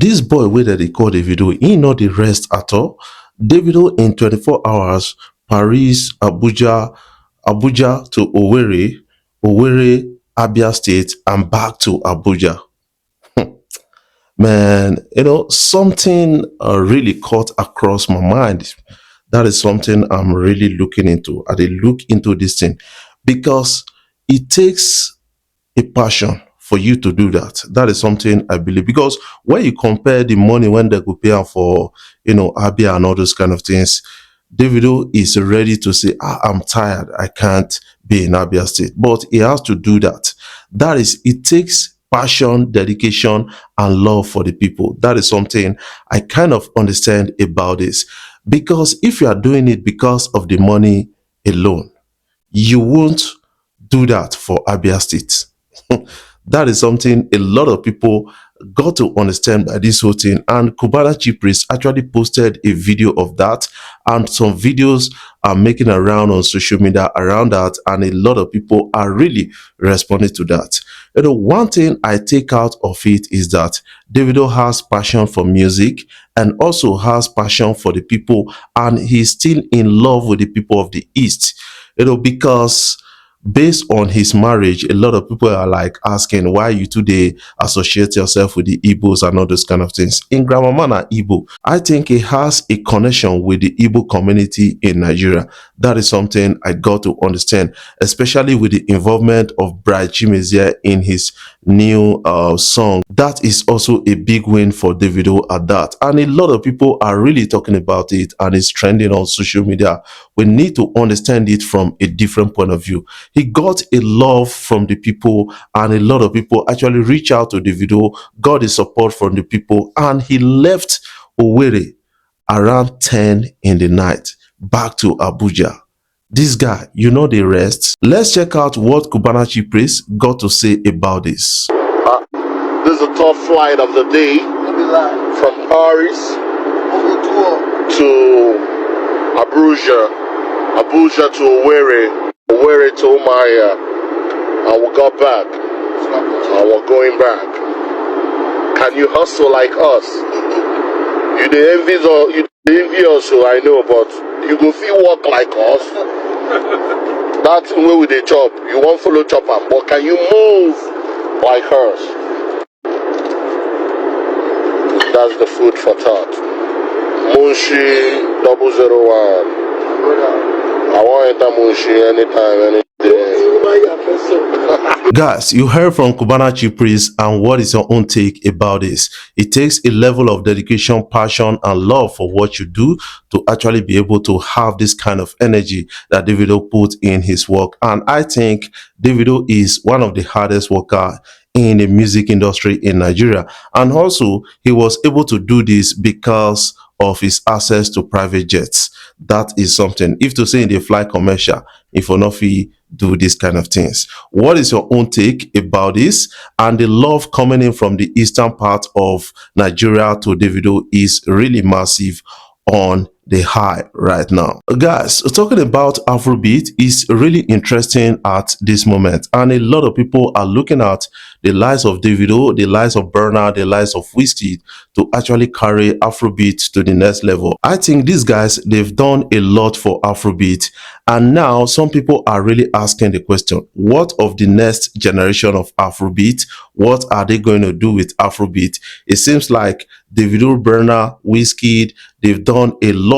This boy wey dem dey call Davido, he no dey rest at all. Davido in 24 hours, Paris, Abuja to Owerri, Abia State, and back to Abuja. Man, something really caught across my mind. That is something I'm really looking into. I dey look into this thing because it takes a passion for you to do that. That is something I believe, because when you compare the money when they go pay am for, Abia and all those kind of things, Davido is ready to say, I'm tired, I can't be in Abia State, but he has to do that. That is, it takes passion, dedication, and love for the people. That is something I kind of understand about this, because if you are doing it because of the money alone, you won't do that for Abia State. That is something a lot of people got to understand by this whole thing. And Cubana Chief Priest actually posted a video of that, and some videos are making around on social media around that, and a lot of people are really responding to that. One thing I take out of it is that Davido has passion for music and also has passion for the people, and he's still in love with the people of the East. Because based on his marriage, a lot of people are like asking why you today associate yourself with the Igbos and all those kind of things. In Grandmama Igbo, I think he has a connection with the Igbo community in Nigeria. That is something I got to understand, especially with the involvement of Bright Chimezie in his new song. That is also a big win for Davido at that, and a lot of people are really talking about it, and it's trending on social media. We need to understand it from a different point of view. He got a love from the people, and a lot of people actually reach out to Davido, got the support from the people, and he left Owerri around 10 in the night back to Abuja. This guy, the rest. Let's check out what Cubana Chief Priest got to say about this. This is a tough flight of the day from Paris to Abuja to Owerri to Umuahia, and we got back, and we're going back. Can you hustle like us? You the envy us, so I know, but you go feel work like us. That's the way we dey chop. You won't follow chop am, but can you move like us? That's the food for thought. Munshi 001. I want enter Munshi anytime, any day. Guys, you heard from Cubana Chief Priest, and what is your own take about this? It takes a level of dedication, passion, and love for what you do to actually be able to have this kind of energy that Davido put in his work. And I think Davido is one of the hardest worker in the music industry in Nigeria. And also, he was able to do this because of his access to private jets. That is something. If to say in the fly commercial, if Onofi do these kind of things. What is your own take about this? And the love coming in from the eastern part of Nigeria to Davido is really massive on the high right now. Guys, talking about Afrobeat is really interesting at this moment, and a lot of people are looking at the lives of Davido, the lives of Burna, the lives of Whiskey to actually carry Afrobeat to the next level. I think these guys, they've done a lot for Afrobeat, and now some people are really asking the question, what of the next generation of Afrobeat? What are they going to do with Afrobeat? It seems like Davido, Burna, Whiskey, they've done a lot.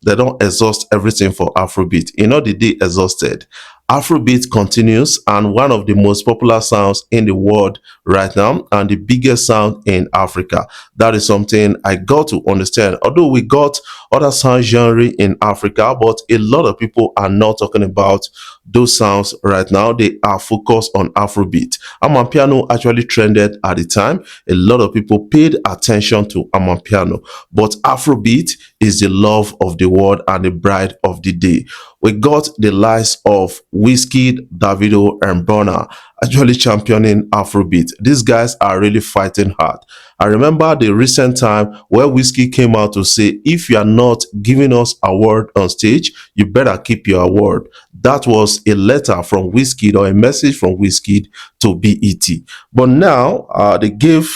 They don't exhaust everything for Afrobeat. They exhausted. Afrobeat continues, and one of the most popular sounds in the world right now, and the biggest sound in Africa. That is something I got to understand. Although we got other sound genre in Africa, but a lot of people are not talking about those sounds right now. They are focused on Afrobeat. Amapiano actually trended at the time. A lot of people paid attention to Amapiano, but Afrobeat is the love of the world and the bride of the day. We got the likes of Whiskey, Davido, and Burna actually championing Afrobeat. These guys are really fighting hard. I remember the recent time where Whiskey came out to say, if you are not giving us a word on stage, you better keep your word. That was a letter from Whiskey, or a message from Whiskey to BET. But now they gave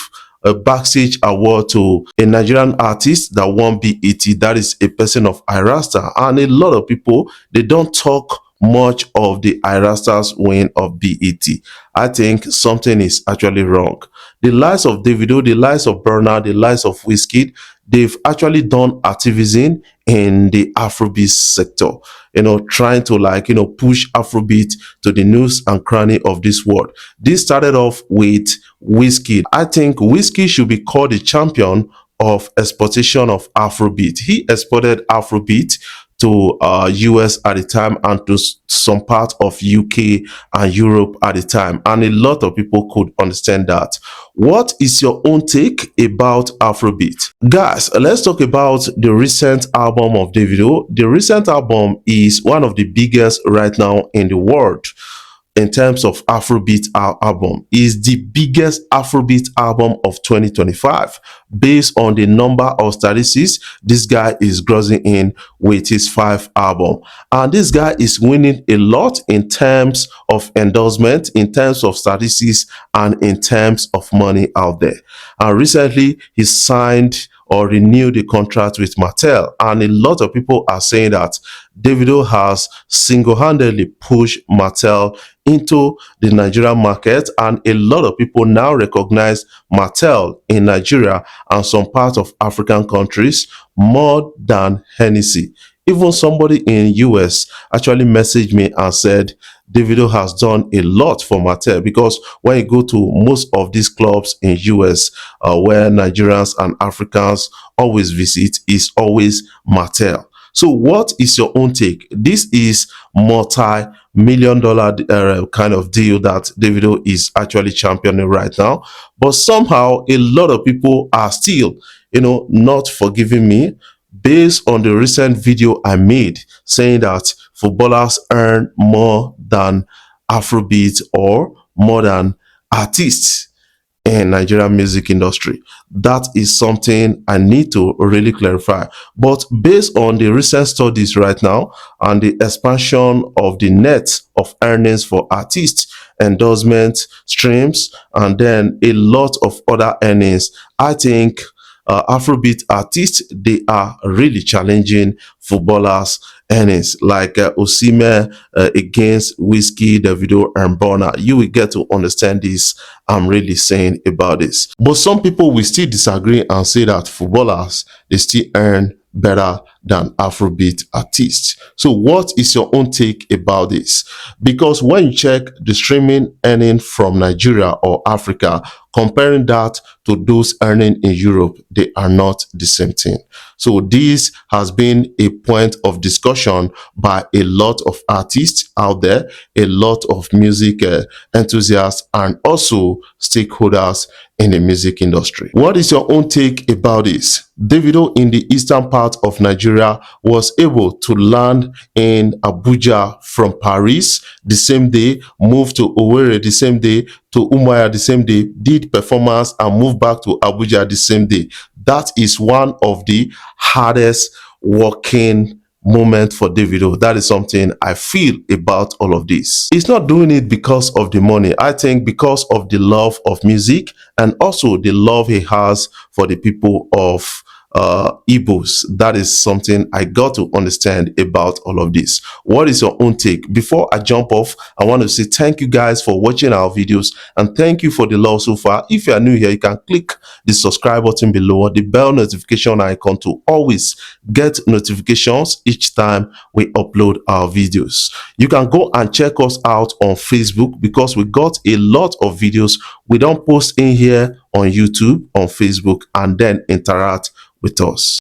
a backstage award to a Nigerian artist that won BET. That is a person of Irasta. And a lot of people, they don't talk much of the Irasta's win of BET. I think something is actually wrong. The likes of Davido, the likes of Burna, the likes of Wizkid, they've actually done activism in the Afrobeat sector, trying to push Afrobeat to the news and cranny of this world. This started off with Wizkid. I think Wizkid should be called the champion of exportation of Afrobeat. He exported Afrobeat to US at the time and to some part of UK and Europe at the time, and a lot of people could understand that. What is your own take about Afrobeat? Guys, let's talk about the recent album of Davido. The recent album is one of the biggest right now in the world in terms of Afrobeat album. Is the biggest Afrobeat album of 2025. Based on the number of statistics, this guy is grossing in with his 5th album. And this guy is winning a lot in terms of endorsement, in terms of statistics, and in terms of money out there. And recently, he signed or renew the contract with Mattel. And a lot of people are saying that Davido has single-handedly pushed Mattel into the Nigerian market, and a lot of people now recognize Mattel in Nigeria and some parts of African countries more than Hennessy. Even somebody in US actually messaged me and said Davido has done a lot for Mattel, because when you go to most of these clubs in US where Nigerians and Africans always visit, is always Mattel. So what is your own take? This is multi-million dollar kind of deal that Davido is actually championing right now. But somehow a lot of people are still, not forgiving me based on the recent video I made saying that footballers earn more than Afrobeat or more than artists in Nigerian music industry. That is something I need to really clarify. But based on the recent studies right now and the expansion of the net of earnings for artists, endorsement, streams, and then a lot of other earnings, I think Afrobeat artists, they are really challenging footballers' earnings, like Osimhen against Wizkid, Davido, and Burna. You will get to understand this. I'm really saying about this. But some people will still disagree and say that footballers, they still earn better than Afrobeat artists. So what is your own take about this? Because when you check the streaming earning from Nigeria or Africa, comparing that to those earning in Europe, they are not the same thing. So this has been a point of discussion by a lot of artists out there, a lot of music enthusiasts, and also stakeholders in the music industry. What is your own take about this? Davido in the eastern part of Nigeria was able to land in Abuja from Paris the same day, moved to Owerri the same day, to Umuahia the same day, did performance and moved back to Abuja the same day. That is one of the hardest working moment for Davido. That is something I feel about all of this. He's not doing it because of the money. I think because of the love of music and also the love he has for the people of Igbos. That is something I got to understand about all of this. What is your own take? Before I jump off, I want to say thank you guys for watching our videos and thank you for the love so far. If you are new here, you can click the subscribe button below or the bell notification icon to always get notifications each time we upload our videos. You can go and check us out on Facebook because we got a lot of videos we don't post in here on YouTube, on Facebook, and then interact with us.